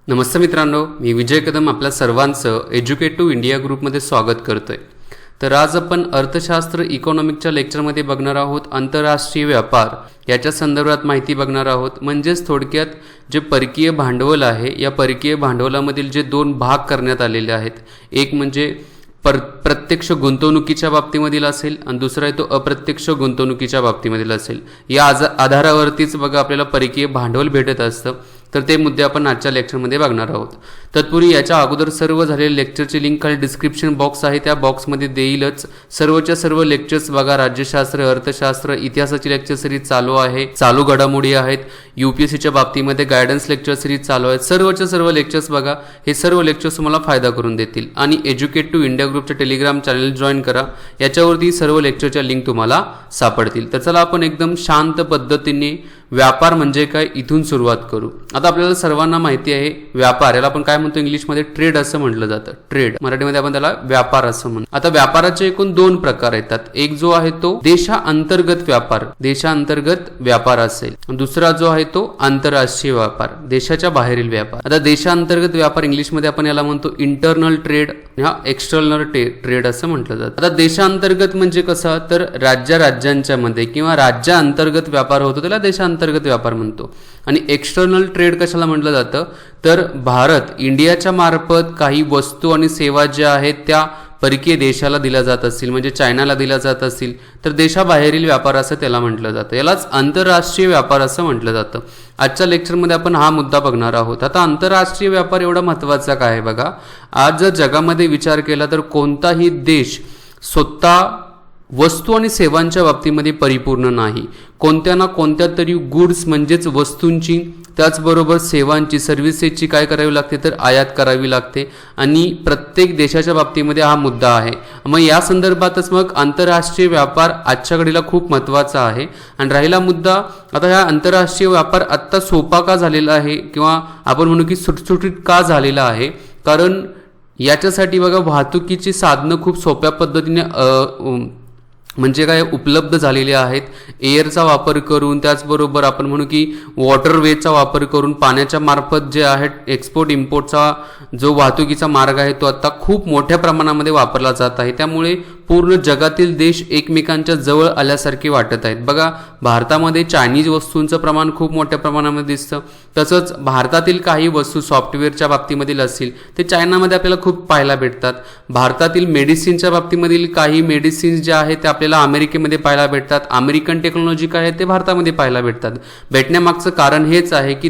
नमस्ते मित्रांनो, मी विजय कदम आपल्या सर्वांचं एज्युकेटिव्ह इंडिया ग्रुपमध्ये स्वागत करतोय। तर आज आपण अर्थशास्त्र इकॉनॉमिकच्या लेक्चरमध्ये बघणार आहोत आंतरराष्ट्रीय व्यापार याच्या संदर्भात माहिती बघणार आहोत। म्हणजेच थोडक्यात जे परकीय भांडवल आहे या परकीय भांडवलामधील जे दोन भाग करण्यात आलेले आहेत, एक म्हणजे प्रत्यक्ष गुंतवणुकीच्या बाबतीमधील असेल आणि दुसरा आहे तो अप्रत्यक्ष गुंतवणुकीच्या बाबतीमधील असेल। या आधारावरतीच बघा आपल्याला परकीय भांडवल भेटत असतं। तर ते मुद्दे आपण आजच्या लेक्चरमध्ये बघणार आहोत। तत्पूर्वी याच्या अगोदर सर्व झालेले लेक्चरची लिंक खाली डिस्क्रिप्शन बॉक्स आहे, त्या बॉक्समध्ये देईलच। सर्वच्या सर्व लेक्चर्स बघा, राज्यशास्त्र, अर्थशास्त्र, इतिहासाची लेक्चर सिरीज चालू आहे, चालू घडामोडी आहेत, यूपीएससीच्या बाबतीमध्ये गायडन्स लेक्चर सिरीज चालू आहेत। सर्वच्या सर्व लेक्चर्स बघा, हे सर्व लेक्चर्स तुम्हाला फायदा करून देतील। आणि एज्युकेटिव्ह इंडिया ग्रुपच्या टेलिग्राम चॅनल जॉईन करा, याच्यावरती सर्व लेक्चरच्या लिंक तुम्हाला सापडतील। तर चला आपण एकदम शांत पद्धतीने व्यापार म्हणजे काय इथून सुरुवात करू। आता आपल्याला सर्वांना माहिती आहे व्यापार याला आपण काय म्हणतो, इंग्लिशमध्ये ट्रेड असं म्हटलं जातं। ट्रेड मराठीमध्ये आपण त्याला व्यापार असं म्हणतो। आता व्यापाराचे एकूण दोन प्रकार येतात, एक जो आहे तो देशांतर्गत व्यापार, देशांतर्गत व्यापार असेल, दुसरा जो आहे तो आंतरराष्ट्रीय व्यापार, देशाच्या बाहेरील व्यापार। आता देशांतर्गत व्यापार इंग्लिशमध्ये आपण याला म्हणतो इंटरनल ट्रेड, हा एक्सटर्नल ट्रेड असं म्हटलं जातं। आता देशांतर्गत म्हणजे कसं, तर राज्यांच्या मध्ये किंवा राज्यांतर्गत व्यापार होतो त्याला देशांतर्गत व्यापार म्हणतो। आणि एक्सटर्नल ट्रेड कशाला म्हटलं जातं, तर भारत इंडियाच्या मार्फत काही वस्तू आणि सेवा ज्या आहेत त्या परकीय देशाला दिल्या जात असतील, म्हणजे चायनाला दिल्या जात असतील तर देशाबाहेरील व्यापार असं त्याला म्हटलं जातं। यालाच आंतरराष्ट्रीय व्यापार असं म्हटलं जातं। आजच्या लेक्चरमध्ये आपण हा मुद्दा बघणार आहोत। आता आंतरराष्ट्रीय व्यापार एवढा महत्त्वाचा काय आहे बघा, आज जर जगामध्ये विचार केला तर कोणताही देश स्वतः वस्तू आणि सेवांच्या बाबतीमध्ये परिपूर्ण नाही। कोणत्या ना कोणत्या तरी गुड्स म्हणजेच वस्तूंची, त्याचबरोबर सेवांची, सर्व्हिसेसची काय करावी लागते, तर आयात करावी लागते। आणि प्रत्येक देशाच्या बाबतीमध्ये हा मुद्दा आहे। मग या संदर्भातच मग आंतरराष्ट्रीय व्यापार आजच्या घडीला खूप महत्त्वाचा आहे। आणि राहिला मुद्दा, आता हा आंतरराष्ट्रीय व्यापार आत्ता सोपा का झालेला आहे किंवा आपण म्हणू की सुटसुटीत का झालेला आहे, कारण याच्यासाठी बघा वाहतुकीची साधनं खूप सोप्या पद्धतीने म्हणजे काय उपलब्ध झालेले आहेत। एअरचा वापर करून, त्याचबरोबर आपण म्हणू की वॉटरवेचा वापर करून, पाण्याच्या मार्फत जे आहे एक्सपोर्ट इम्पोर्टचा जो वाहतुकीचा मार्ग आहे तो आता खूप मोठ्या प्रमाणामध्ये वापरला जात आहे। त्यामुळे पूर्ण जगातील देश एकमेकांच्या जवळ आल्यासारखे वाटत आहेत। बघा भारतामध्ये चायनीज वस्तूंचं प्रमाण खूप मोठ्या प्रमाणामध्ये दिसतं, तसंच भारतातील काही वस्तू सॉफ्टवेअरच्या बाबतीमधील असतील ते चायनामध्ये आपल्याला खूप पाहायला भेटतात। भारतातील मेडिसिनच्या बाबतीमधील काही मेडिसिन्स जे आहेत ते आपल्याला अमेरिकेमध्ये पाहायला भेटतात। अमेरिकन टेक्नॉलॉजी काय आहे ते भारतामध्ये पाहायला भेटतात। भेटण्यामागचं कारण हेच आहे की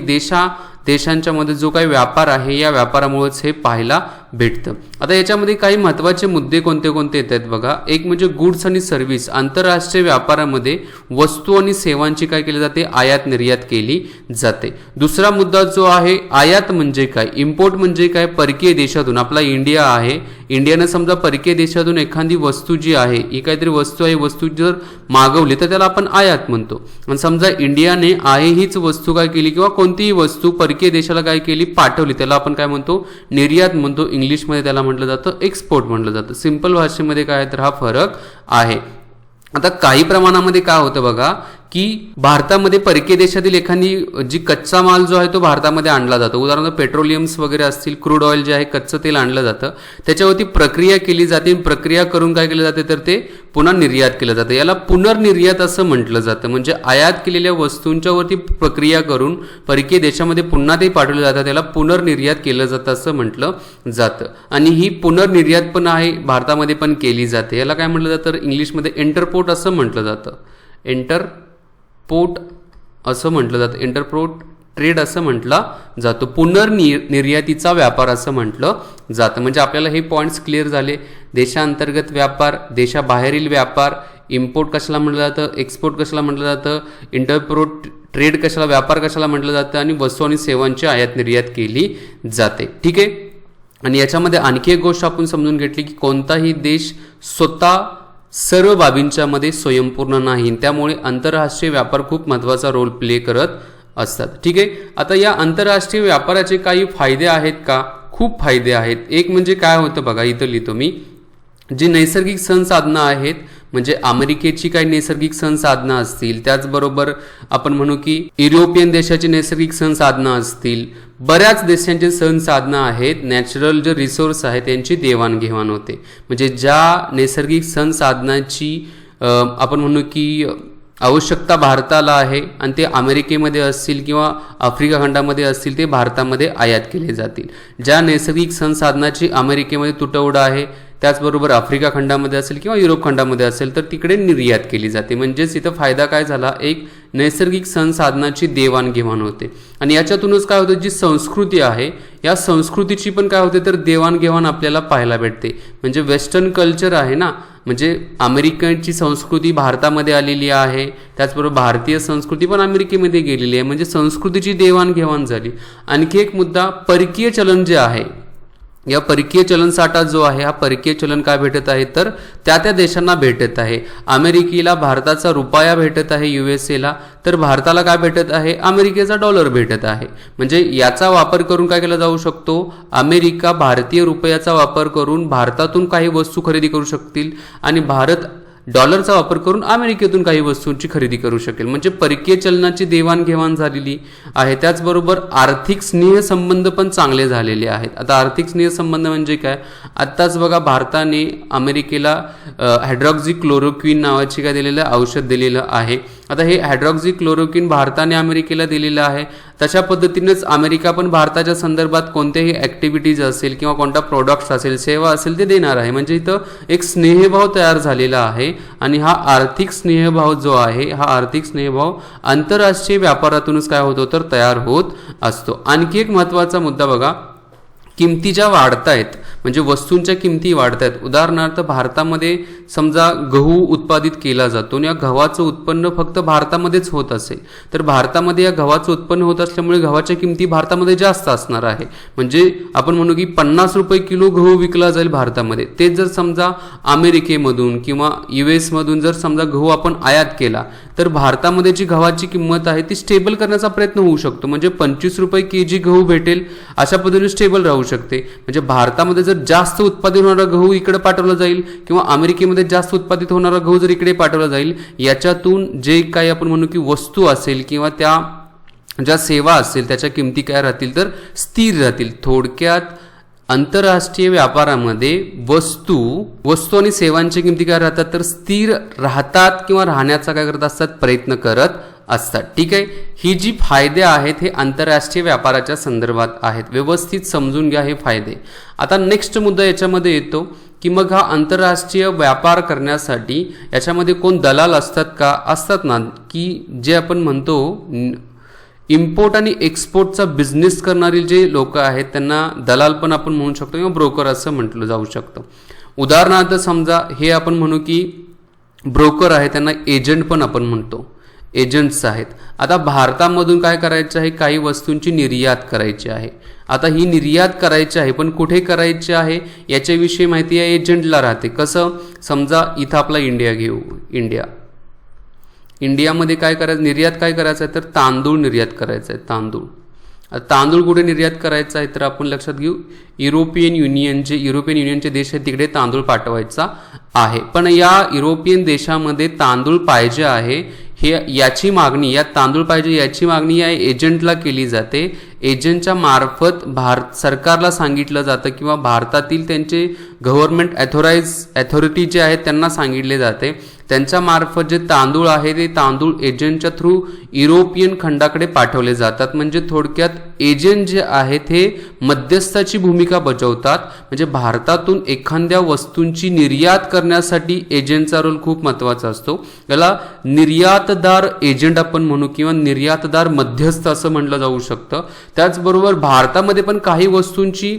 देशांच्या मध्ये जो काही व्यापार आहे या व्यापारामुळेच हे पाहायला भेटतं। आता याच्यामध्ये काही महत्त्वाचे मुद्दे कोणते कोणते येत आहेत बघा, एक म्हणजे गुड्स आणि सर्व्हिस। आंतरराष्ट्रीय व्यापारामध्ये वस्तू आणि सेवांची काय केली जाते, आयात निर्यात केली जाते। दुसरा मुद्दा जो आहे आयात म्हणजे काय, इम्पोर्ट म्हणजे काय, परकीय देशातून, आपला इंडिया आहे, इंडियानं समजा परकीय देशातून एखादी वस्तू जी आहे ही काहीतरी वस्तू आहे, वस्तू जर मागवली तर त्याला आपण आयात म्हणतो। आणि समजा इंडियाने आहे हीच वस्तू काय केली किंवा कोणतीही वस्तू परकीय देशाला काय केली, पाठवली, त्याला आपण काय म्हणतो, निर्यात म्हणतो। इंग्लिशमध्ये त्याला म्हटलं जातं एक्सपोर्ट म्हटलं जातं। सिंपल भाषेमध्ये काय तर हा फरक आहे। आता काही प्रमाणामध्ये काय होतं बघा की भारतामध्ये परकीय देशातील एखादी जी कच्चा माल जो आहे तो भारतामध्ये आणला जातो, उदाहरणार्थ पेट्रोलियम्स वगैरे असतील, क्रूड ऑइल जे आहे कच्चं तेल आणलं जातं, त्याच्यावरती प्रक्रिया केली जाते, प्रक्रिया करून काय केलं जाते तर ते पुन्हा निर्यात केलं जातं। याला पुनर्निर्यात असं म्हटलं जातं। म्हणजे आयात केलेल्या वस्तूंच्यावरती प्रक्रिया करून परकीय देशामध्ये पुन्हा ते पाठवलं जातं, त्याला पुनर्निर्यात केलं जातं असं म्हटलं जातं। आणि ही पुनर्निर्यात पण आहे भारतामध्ये पण केली जाते। याला काय म्हटलं जातं, इंग्लिशमध्ये इंटरपोर्ट असं म्हटलं जातं, इंटरपोर्ट असं म्हटलं जातं, इंटरपोर्ट ट्रेड असं म्हटलं जातं, पुनर्निर्यातीचा व्यापार असं म्हटलं जातं। म्हणजे आपल्याला हे पॉईंट्स क्लिअर झाले। देशांतर्गत व्यापार, देशाबाहेरील व्यापार, इम्पोर्ट कशाला म्हटलं जातं, एक्सपोर्ट कशाला म्हटलं जातं, इंटरपोर्ट ट्रेड कशाला, व्यापार कशाला म्हटलं जातं, आणि वस्तू आणि सेवांची आयात निर्यात केली जाते। ठीक आहे। आणि याच्यामध्ये आणखी एक गोष्ट आपण समजून घेतली की कोणताही देश स्वतः सर्व बाबींच्या मध्ये स्वयंपूर्ण नाही, त्यामुळे आंतरराष्ट्रीय व्यापार खूप महत्त्वाचा रोल प्ले करत असतात। ठीक आहे। आता या आंतरराष्ट्रीय व्यापाराचे काही फायदे आहेत का, खूप फायदे आहेत। एक म्हणजे काय होतं बघा, इथं लिहितो मी, जी नैसर्गिक संसाधनं आहेत म्हणजे अमेरिकेची काही नैसर्गिक संसाधनं असतील, त्याचबरोबर आपण म्हणू की युरोपियन देशाची नैसर्गिक संसाधनं असतील, बऱ्याच देशांची संसाधनं आहेत, नॅचरल जे रिसोर्स आहे त्यांची देवाणघेवाण होते. म्हणजे ज्या नैसर्गिक संसाधनाची आपण म्हणू की आवश्यकता भारताला आहे आणि ते अमेरिकेमध्ये असतील किंवा आफ्रिका खंडामध्ये असतील, ते भारतामध्ये आयात केले जातील. ज्या नैसर्गिक संसाधनाची अमेरिकेमध्ये तुटवडा आहे त्याचबरोबर आफ्रिका खंडामध्ये असेल किंवा युरोप खंडामध्ये असेल तर तिकडे निर्यात केली जाते. म्हणजेच इथं फायदा काय झाला, एक नैसर्गिक संसाधनाची देवाणघेवाण होते. आणि याच्यातूनच काय होतं, जी संस्कृती आहे या संस्कृतीची पण काय होते तर देवाणघेवाण आपल्याला पाहायला भेटते. म्हणजे वेस्टर्न कल्चर आहे ना, म्हणजे अमेरिकनची संस्कृती भारतामध्ये आलेली आहे, त्याचबरोबर भारतीय संस्कृती पण अमेरिकेमध्ये गेलेली आहे, म्हणजे संस्कृतीची देवाणघेवाण झाली. आणखी एक मुद्दा, परकीय चलन जे आहे, या परकीय चलनसाठा जो आहे हा परकीय चलन काय भेटत आहे तर त्या देशांना भेटत आहे. अमेरिकेला भारताचा रुपया भेटत आहे USA ला, तर भारताला काय भेटत आहे, अमेरिकेचा डॉलर भेटत आहे. म्हणजे याचा वापर करून काय केला जाऊ शकतो, अमेरिका भारतीय रुपयाचा वापर करून भारतातून काही वस्तू खरेदी करू शकतील आणि भारत डॉलरचा वापर करून अमेरिकेतून काही वस्तूंची खरेदी करू शकेल. म्हणजे परकीय चलनाची देवाणघेवाण झालेली आहे. त्याचबरोबर आर्थिक स्नेहसंबंध पण चांगले झालेले आहेत. आता आर्थिक स्नेहसंबंध म्हणजे काय, आत्ताच बघा भारताने अमेरिकेला हायड्रॉक्झिक्लोरोक्विन नावाची काय दिलेलं औषध दिलेलं आहे. आता हे हायड्रॉक्झिक्लोरोक्विन भारताने अमेरिकेला दिलेलं आहे. तशा पद्धतीनेच अमेरिका पण भारताच्या संदर्भात कोणत्याही ॲक्टिव्हिटीज असेल किंवा कोणता प्रोडक्ट्स असेल, सेवा असेल ते देणार आहे. म्हणजे इथं एक स्नेहभाव तयार झालेला आहे. आणि हा आर्थिक स्नेहभाव जो आहे, हा आर्थिक स्नेहभाव आंतरराष्ट्रीय व्यापारातूनच काय होतो तर तयार होत असतो. आणखी एक महत्त्वाचा मुद्दा बघा, किमती ज्या वाढत आहेत, म्हणजे वस्तूंच्या किमती वाढत आहेत. उदाहरणार्थ भारतामध्ये समजा गहू उत्पादित केला जातो आणि या गव्हाचं उत्पन्न फक्त भारतामध्येच होत असेल, तर भारतामध्ये या गव्हाचं उत्पन्न होत असल्यामुळे गव्हाच्या किमती भारतामध्ये जास्त असणार आहे. म्हणजे आपण म्हणू की 50 रुपये किलो गहू विकला जाईल भारतामध्ये. तेच जर समजा अमेरिकेमधून किंवा US मधून जर समजा गहू आपण आयात केला तर भारतामध्ये जी गव्हाची किंमत आहे ती स्टेबल करण्याचा प्रयत्न होऊ शकतो. म्हणजे 25 रुपये केजी गहू भेटेल, अशा पद्धतीने स्टेबल राहू शकते. म्हणजे भारतामध्ये जर जास्त उत्पादित होणारा गहू इकडे पाठवला जाईल किंवा अमेरिकेमध्ये जास्त उत्पादित होणारा गहू जर इकडे पाठवला जाईल, याच्यातून जे काही आपण म्हणू की वस्तू असेल किंवा त्या ज्या सेवा असेल त्याच्या किमती काय राहतील तर स्थिर राहतील. थोडक्यात आंतरराष्ट्रीय व्यापारामध्ये वस्तू आणि सेवांच्या किमती काय राहतात तर स्थिर राहतात किंवा राहण्याचा काय करत असतात प्रयत्न करत असतात. ठीक आहे, ही जी फायदे आहेत हे आंतरराष्ट्रीय व्यापाराच्या संदर्भात आहेत. व्यवस्थित समजून घ्या हे फायदे. आता नेक्स्ट मुद्दा याच्यामध्ये येतो की मग हा आंतरराष्ट्रीय व्यापार करण्यासाठी याच्यामध्ये कोण दलाल असतात का, असतात ना, की जे आपण म्हणतो इम्पोर्ट आणि एक्सपोर्टचा बिझनेस करणारी जे लोक आहेत त्यांना दलाल पण आपण म्हणू शकतो किंवा ब्रोकर असं म्हटलं जाऊ शकतं. उदाहरणार्थ समजा हे आपण म्हणू की ब्रोकर आहे, त्यांना एजंट पण आपण म्हणतो, एजंट्स आहेत. आता भारतामधून काय करायचं आहे, काही वस्तूंची निर्यात करायची आहे. आता ही निर्यात करायची आहे पण कुठे करायची आहे याच्याविषयी माहिती या एजंटला राहते. कसं, समजा इथं आपला इंडिया घेऊ, इंडियामध्ये काय करायचं, निर्यात काय करायचं आहे तर तांदूळ निर्यात करायचं आहे. तांदूळ कुठे निर्यात करायचा आहे तर आपण लक्षात घेऊ, युरोपियन युनियनचे देश आहेत तिकडे तांदूळ पाठवायचा आहे. पण या युरोपियन देशामध्ये तांदूळ पाहिजे आहे याची मागणी, या तांदूळ पाहिजे याची मागणी या एजंटला केली जाते. एजंटच्या मार्फत भारत सरकारला सांगितलं जातं किंवा भारतातील त्यांचे गव्हर्नमेंट अथॉरिटी जे आहेत त्यांना सांगितले जाते. त्यांच्या मार्फत जे तांदूळ आहे ते तांदूळ एजंटच्या थ्रू युरोपियन खंडाकडे पाठवले जातात. म्हणजे थोडक्यात एजंट जे आहेत हे मध्यस्थाची भूमिका बजावतात. म्हणजे भारतातून एखाद्या वस्तूंची निर्यात करण्यासाठी एजंटचा रोल खूप महत्त्वाचा असतो. याला निर्यातदार एजंट आपण म्हणू किंवा निर्यातदार मध्यस्थ असं म्हटलं जाऊ शकतं. त्याचबरोबर भारतामध्ये पण काही वस्तूंची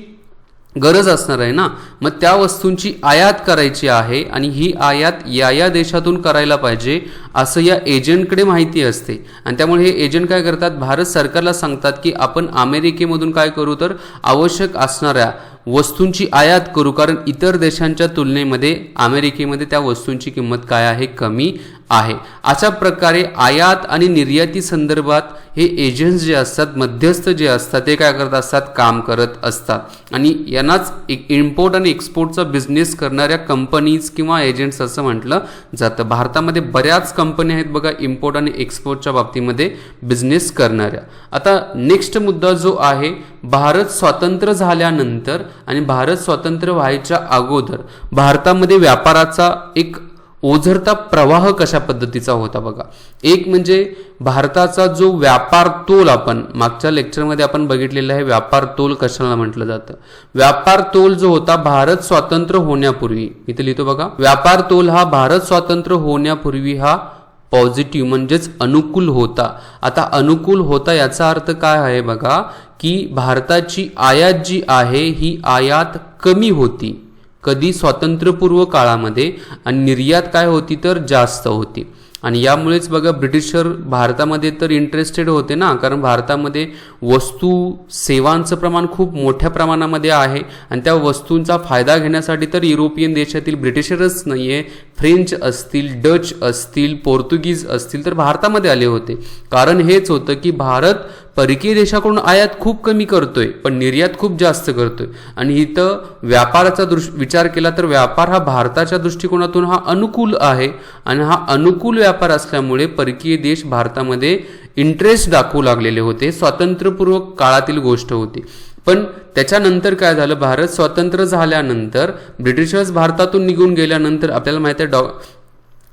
गरज असणार आहे ना, मग त्या वस्तूंची आयात करायची आहे आणि ही आयात या देशातून करायला पाहिजे असं या एजंटकडे माहिती असते आणि त्यामुळे हे एजंट काय करतात, भारत सरकारला सांगतात की आपण अमेरिकेमधून काय करू तर आवश्यक असणाऱ्या वस्तूंची आयात करू, कारण इतर देशांच्या तुलनेमध्ये अमेरिकेमध्ये त्या वस्तूंची किंमत काय आहे, कमी आहे. अशा प्रकारे आयात आणि निर्याती संदर्भात हे एजंट्स जे असतात, मध्यस्थ जे असतात, ते काय करत असतात, काम करत असतात आणि यांनाच इम्पोर्ट आणि एक्सपोर्टचा बिझनेस करणाऱ्या कंपनीज किंवा एजंट्स असं म्हटलं जातं. भारतामध्ये बऱ्याच कंपन्या आहेत बघा इम्पोर्ट आणि एक्सपोर्टच्या बाबतीमध्ये बिझनेस करणाऱ्या. आता नेक्स्ट मुद्दा जो आहे, भारत स्वतंत्र झाल्यानंतर आणि भारत स्वतंत्र व्हायच्या अगोदर भारतामध्ये व्यापाराचा एक ओझरता प्रवाह कशा पद्धतीचा होता बघा. एक म्हणजे भारताचा जो व्यापार तोल, आपण मागच्या लेक्चरमध्ये आपण बघितलेला आहे व्यापार तोल कशाला म्हटलं जातं. व्यापार तोल जो होता भारत स्वतंत्र होण्यापूर्वी, इथे लिहितो बघा, व्यापार तोल हा भारत स्वतंत्र होण्यापूर्वी हा पॉझिटिव्ह म्हणजेच अनुकूल होता. आता अनुकूल होता याचा अर्थ काय आहे बघा, की भारताची आयात जी आहे ही आयात कमी होती कधी, स्वातंत्र्यपूर्व काळामध्ये, आणि निर्यात काय होती तर जास्त होती. आणि यामुळेच बघा ब्रिटिशर भारतामध्ये तर इंटरेस्टेड होते ना, कारण भारतामध्ये वस्तू सेवांचं प्रमाण खूप मोठ्या प्रमाणामध्ये आहे आणि त्या वस्तूंचा फायदा घेण्यासाठी तर युरोपियन देशातील ब्रिटिशरच नाही आहे, फ्रेंच असतील, डच असतील, पोर्तुगीज असतील तर भारतामध्ये आले होते. कारण हेच होतं की भारत परकीय देशाकडून आयात खूप कमी करतोय पण निर्यात खूप जास्त करतोय. आणि इथं व्यापाराचा विचार केला तर व्यापार हा भारताच्या दृष्टिकोनातून हा अनुकूल आहे आणि हा अनुकूल व्यापार असल्यामुळे परकीय देश भारतामध्ये इंटरेस्ट दाखवू लागलेले होते. स्वातंत्र्यपूर्व काळातील गोष्ट होती. पण त्याच्यानंतर काय झालं, भारत स्वतंत्र झाल्यानंतर ब्रिटिशर्स भारतातून निघून गेल्यानंतर आपल्याला माहिती आहे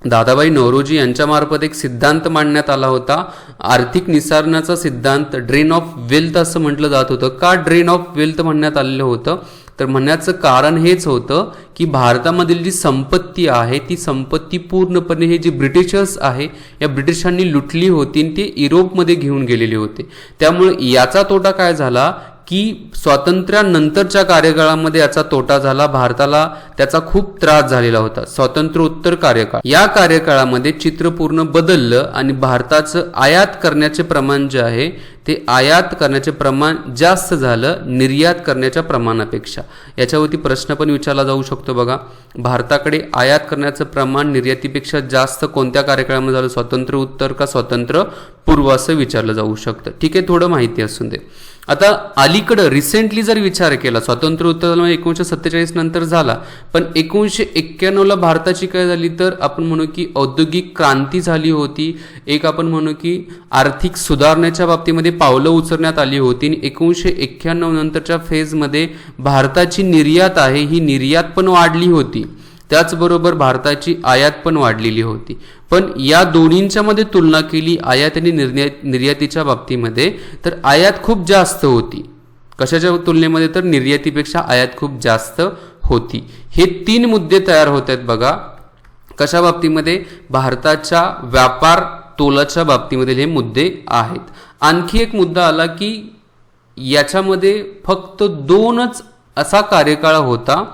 दादाभाई नौरोजी यांच्यामार्फत एक सिद्धांत मांडण्यात आला होता, आर्थिक निसारणाचा सिद्धांत, ड्रेन ऑफ वेल्थ असं म्हटलं जात होतं. का ड्रेन ऑफ वेल्थ म्हणण्यात आलेलं होतं तर म्हणण्याचं कारण हेच होतं की भारतामधील जी संपत्ती आहे ती संपत्ती पूर्णपणे हे जे ब्रिटिशर्स आहे या ब्रिटिशांनी लुटली होती आणि ते युरोपमध्ये घेऊन गेलेले होते. त्यामुळे याचा तोटा काय झाला की स्वातंत्र्यानंतरच्या कार्यकाळामध्ये याचा तोटा झाला, भारताला त्याचा खूप त्रास झालेला होता. स्वातंत्र्योत्तर कार्यकाळ, या कार्यकाळामध्ये चित्र पूर्ण बदललं आणि भारताचं आयात करण्याचे प्रमाण जे आहे ते आयात करण्याचे प्रमाण जास्त झालं निर्यात करण्याच्या प्रमाणापेक्षा. याच्यावरती प्रश्न पण विचारला जाऊ शकतो बघा, भारताकडे आयात करण्याचं प्रमाण निर्यातीपेक्षा जास्त कोणत्या कार्यकाळामध्ये झालं, स्वातंत्र्य उत्तर का स्वातंत्र्य पूर्व असं विचारलं जाऊ शकतं. ठीक आहे, थोडं माहिती असून दे. आता अलीकडं रिसेंटली जर विचार केला, स्वातंत्र्य उत्तर 1947 नंतर झाला, पण 1991ला भारताची काय झाली तर आपण म्हणू की औद्योगिक क्रांती झाली होती. एक आपण म्हणू की आर्थिक सुधारण्याच्या बाबतीमध्ये पावलं उचलण्यात आली होती आणि 1991 नंतरच्या फेजमध्ये भारताची निर्यात आहे ही निर्यात पण वाढली होती, त्याचबरोबर भारताची आयात पण वाढलेली होती. पण या दोन्हींच्या मध्ये तुलना केली आयात आणि निर्यातीच्या बाबतीमध्ये तर आयात खूप जास्त होती. कशाच्या तुलनेमध्ये तर निर्यातीपेक्षा आयात खूप जास्त होती. हे 3 मुद्दे तयार होत आहेत बघा. कशा बाबतीमध्ये, भारताच्या व्यापार तोलाच्या बाबतीमध्ये हे मुद्दे आहेत. आणखी एक मुद्दा आला की याच्यामध्ये फक्त 2च असा कार्यकाळ होता,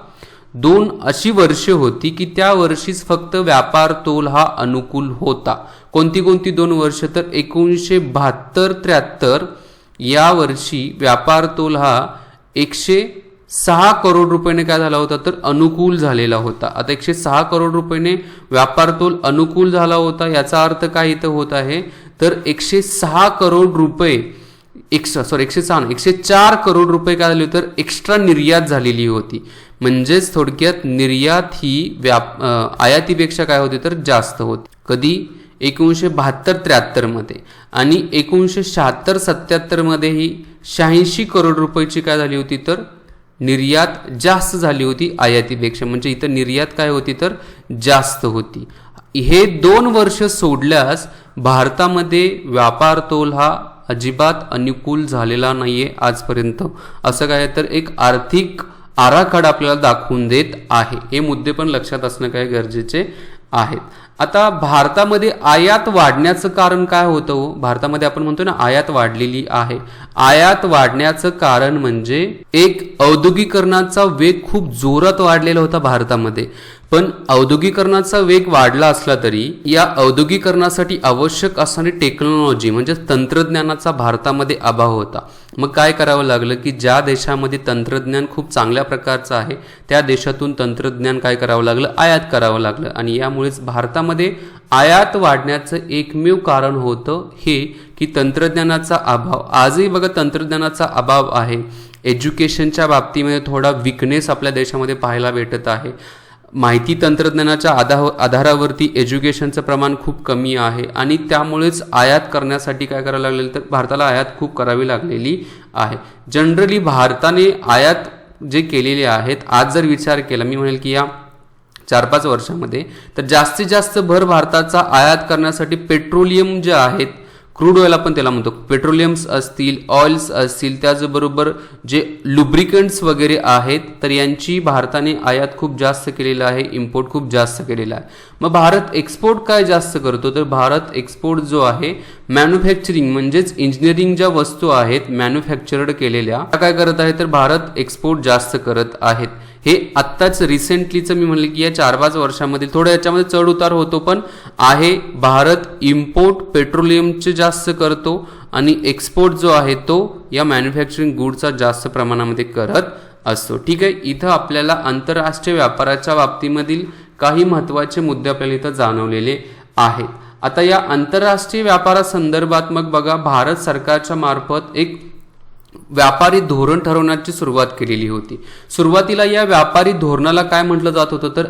2 अशी वर्षे होती की त्या वर्षीच फक्त व्यापार तोल हा अनुकूल होता. कोणती 2 वर्ष तर 1972-73 या वर्षी व्यापार तोल हा 106 करोड रुपयाने काय झाला होता तर अनुकूल झालेला होता. आता 106 करोड रुपयाने व्यापार तोल अनुकूल झाला होता, याचा अर्थ काय इथं होत आहे तर 106 करोड रुपये 104 करोड रुपये काय झाले तर एक्स्ट्रा निर्यात झालेली होती. म्हणजेच थोडक्यात निर्यात ही आयातीपेक्षा काय होते तर जास्त होती. कधी 1972-73 मध्ये आणि 1976-77 मध्ये ही 86 करोड रुपयाची काय झाली होती तर निर्यात जास्त झाली होती आयातीपेक्षा. म्हणजे इथं निर्यात काय होती तर जास्त होती. हे 2 वर्ष सोडल्यास भारतामध्ये व्यापार तोल हा अजिबात अनुकूल झालेला नाहीये आजपर्यंत. असं काय तर एक आर्थिक आराखडा आपल्याला दाखवून देत आहे. हे मुद्दे पण लक्षात असणं काय गरजेचे आहेत. आता भारतामध्ये आयात वाढण्याचं कारण काय होतं हो? भारतामध्ये आपण म्हणतो ना आयात वाढलेली आहे. आयात वाढण्याचं कारण म्हणजे एक औद्योगिकरणाचा वेग खूप जोरात वाढलेला होता भारतामध्ये. पण औद्योगिकरणाचा वेग वाढला असला तरी या औद्योगिकरणासाठी आवश्यक असणारी टेक्नॉलॉजी म्हणजे तंत्रज्ञानाचा भारतामध्ये अभाव होता. मग काय करावं लागलं की ज्या देशामध्ये तंत्रज्ञान खूप चांगल्या प्रकारचं आहे त्या देशातून तंत्रज्ञान काय करावं लागलं, आयात करावं लागलं. आणि यामुळेच भारतामध्ये आयात वाढण्याचं एकमेव कारण होतं हे की तंत्रज्ञानाचा अभाव. आजही बघा तंत्रज्ञानाचा अभाव आहे. एज्युकेशनच्या बाबतीमध्ये थोडा विकनेस आपल्या देशामध्ये पाहायला भेटत आहे. माहिती तंत्रज्ञानाच्या आधारावरती एज्युकेशनचं प्रमाण खूप कमी आहे आणि त्यामुळेच आयात करण्यासाठी काय करावं लागलेलं तर भारताला आयात खूप करावी लागलेली आहे. जनरली भारताने आयात जे केलेले आहेत आज जर विचार केला मी म्हणेल की या 4-5 वर्षामध्ये तर जास्तीत जास्त भर भारताचा आयात करण्यासाठी पेट्रोलियम जे आहेत, क्रूड ऑइल आपण त्याला म्हणतो, पेट्रोलियम्स असतील, ऑइल्स असतील, त्याचबरोबर जे लुब्रिकंट्स वगैरे आहेत तर यांची भारताने आयात खूप जास्त केलेला आहे, इम्पोर्ट खूप जास्त केलेला आहे. मग भारत एक्सपोर्ट काय जास्त करतो तर भारत एक्सपोर्ट जो आहे मॅन्युफॅक्चरिंग म्हणजेच इंजिनिअरिंग ज्या वस्तू आहेत मॅन्युफॅक्चर्ड केलेल्या काय करत आहे तर भारत एक्सपोर्ट जास्त करत आहेत. हे आत्ताच रिसेंटलीचं मी म्हणले की या 4-5 वर्षामध्ये थोडं याच्यामध्ये चढ उतार होतो पण आहे. भारत इम्पोर्ट पेट्रोलियमचे जास्त करतो आणि एक्सपोर्ट जो आहे तो या मॅन्युफॅक्चरिंग गुडचा जास्त प्रमाणामध्ये करत असतो. ठीक आहे, इथं आपल्याला आंतरराष्ट्रीय व्यापाराच्या बाबतीमधील काही महत्त्वाचे मुद्दे आपल्याला इथं जाणवलेले आहेत. आता या आंतरराष्ट्रीय व्यापारासंदर्भात मग बघा भारत सरकारच्या मार्फत एक व्यापारी धोरण ठरवण्याची सुरुवात केलेली होती. सुरुवातीला या व्यापारी धोरणाला काय म्हटलं जात होतं तर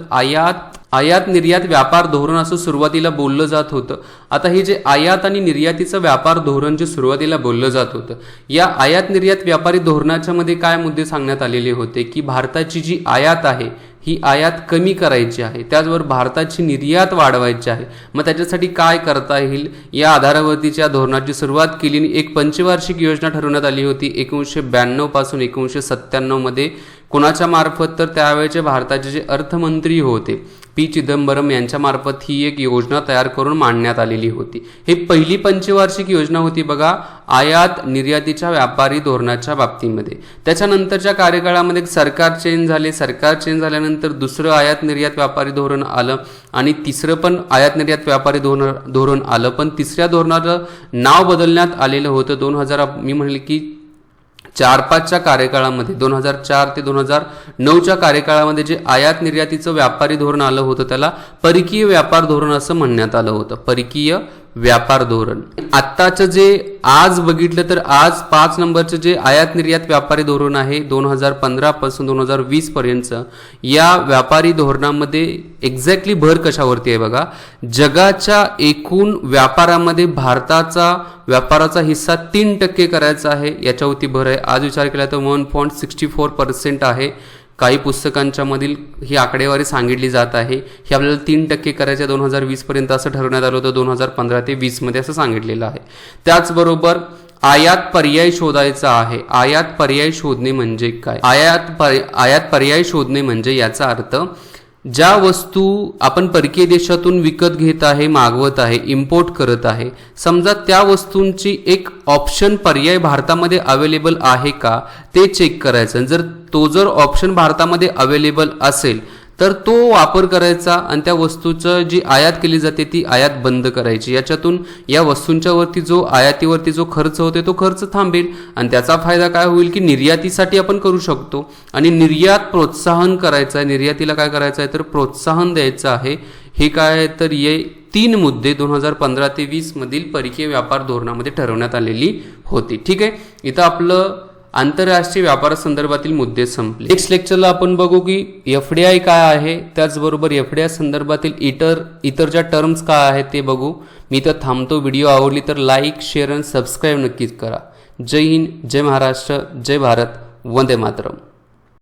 आयात निर्यात व्यापार धोरण असं सुरुवातीला बोललं जात होतं. आता हे जे आयात आणि निर्यातीचं व्यापार धोरण जे सुरुवातीला बोललं जात होतं या आयात निर्यात व्यापारी धोरणाच्या मध्ये काय मुद्दे सांगण्यात आलेले होते की भारताची जी आयात आहे ही आयात कमी करायची आहे, त्याचबरोबर भारताची निर्यात वाढवायची आहे. मग त्याच्यासाठी काय करता येईल या आधारावरतीच्या धोरणाची सुरुवात केली आणि एक पंचवार्षिक योजना ठरवण्यात आली होती 1992 पासून 1997 मध्ये. कोणाच्या मार्फत तर त्यावेळेचे भारताचे जे अर्थमंत्री होते पी चिदंबरम यांच्या मार्फत ही एक योजना तयार करून मांडण्यात आलेली होती. ही पहिली पंचवार्षिक योजना होती बघा आयात निर्यातीच्या व्यापारी धोरणाच्या बाबतीमध्ये. त्याच्यानंतरच्या कार्यकाळामध्ये सरकार चेंज झाले, सरकार चेंज झाल्यानंतर दुसरं आयात निर्यात व्यापारी धोरण आलं आणि तिसरं पण आयात निर्यात व्यापारी धोरण आलं. पण तिसऱ्या धोरणाचं नाव बदलण्यात आलेलं होतं 2000 मी म्हणले की 4-5च्या कार्यकाळामध्ये 2004 ते 2009च्या कार्यकाळामध्ये जे आयात निर्यातीचं व्यापारी धोरण आलं होतं त्याला परकीय व्यापार धोरण असं म्हणण्यात आलं होतं. परकीय व्यापार धोरण. आत्ताचं जे आज बघितलं तर आज 5 नंबरचं जे आयात निर्यात व्यापारी धोरण आहे 2015 पासून 2020 पर्यंतचं या व्यापारी धोरणामध्ये एक्झॅक्टली भर कशावरती आहे बघा, जगाच्या एकूण व्यापारामध्ये भारताचा व्यापाराचा हिस्सा 3% करायचा आहे याच्यावरती भर आहे. आज विचार केला तर 1.64% आहे. काही पुस्तकांच्या मधील ही आकडेवारी सांगितली जात आहे. ही आपल्याला 3% करायचे 2020 पर्यंत असं ठरवण्यात आलं होतं. 2015 ते 20 मध्ये असं सांगितलेलं आहे. त्याचबरोबर आयात पर्याय शोधायचा आहे. आयात पर्याय शोधणे म्हणजे काय? आयात पर्याय शोधणे म्हणजे याचा अर्थ ज्या वस्तू आपण परकीय देशातून विकत घेत आहे, मागवत आहे, इम्पोर्ट करत आहे, समजा त्या वस्तूंची एक ऑप्शन पर्याय भारतामध्ये अवेलेबल आहे का ते चेक करायचं. जर ऑप्शन भारतामध्ये अवेलेबल असेल तर तो वापर करायचा आणि त्या वस्तूचं जी आयात केली जाते ती आयात बंद करायची. याच्यातून या वस्तूंच्या वरती जो आयातीवरती जो खर्च होते तो खर्च थांबेल आणि त्याचा फायदा काय होईल की निर्यातीसाठी आपण करू शकतो आणि निर्यात प्रोत्साहन करायचं आहे. निर्यातीला काय करायचं आहे तर प्रोत्साहन द्यायचं आहे. हे काय तर ये 3 मुद्दे 2015 ते 20 मधील परकीय व्यापार धोरणामध्ये ठरवण्यात आलेली होती. ठीक आहे, इथं आपलं आंतरराष्ट्रीय व्यापारासंदर्भातील मुद्दे संपले. नेक्स्ट लेक्चरला आपण बघू की FDI काय आहे, त्याचबरोबर FDI संदर्भातील इतर ज्या टर्म्स काय आहेत ते बघू. मी तर थांबतो. व्हिडिओ आवडली तर लाईक, शेअर आणि सबस्क्राईब नक्कीच करा. जय हिंद, जय महाराष्ट्र, जय भारत, वंदे मातरम.